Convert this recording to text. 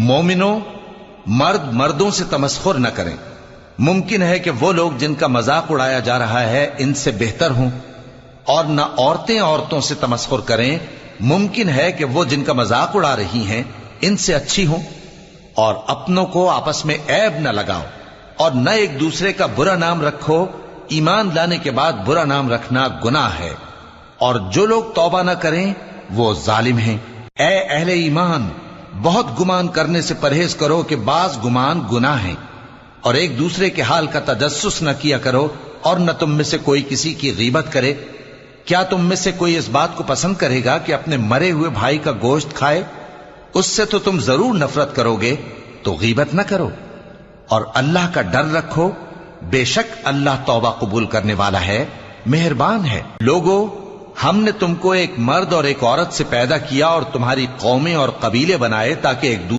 مومنوں، مرد مردوں سے تمسخر نہ کریں۔ ممکن ہے کہ وہ لوگ جن کا مذاق اڑایا جا رہا ہے ان سے بہتر ہوں، اور نہ عورتیں عورتوں سے تمسخر کریں۔ ممکن ہے کہ وہ جن کا مذاق اڑا رہی ہیں ان سے اچھی ہوں۔ اور اپنوں کو آپس میں عیب نہ لگاؤ، اور نہ ایک دوسرے کا برا نام رکھو۔ ایمان لانے کے بعد برا نام رکھنا گناہ ہے، اور جو لوگ توبہ نہ کریں وہ ظالم ہیں۔ اے اہل ایمان، بہت گمان کرنے سے پرہیز کرو کہ بعض گمان گناہ ہیں، اور ایک دوسرے کے حال کا تجسس نہ کیا کرو، اور نہ تم میں سے کوئی کسی کی غیبت کرے۔ کیا تم میں سے کوئی اس بات کو پسند کرے گا کہ اپنے مرے ہوئے بھائی کا گوشت کھائے؟ اس سے تو تم ضرور نفرت کرو گے، تو غیبت نہ کرو، اور اللہ کا ڈر رکھو۔ بے شک اللہ توبہ قبول کرنے والا ہے، مہربان ہے۔ لوگو، ہم نے تم کو ایک مرد اور ایک عورت سے پیدا کیا اور تمہاری قومیں اور قبیلے بنائے تاکہ ایک دوسرے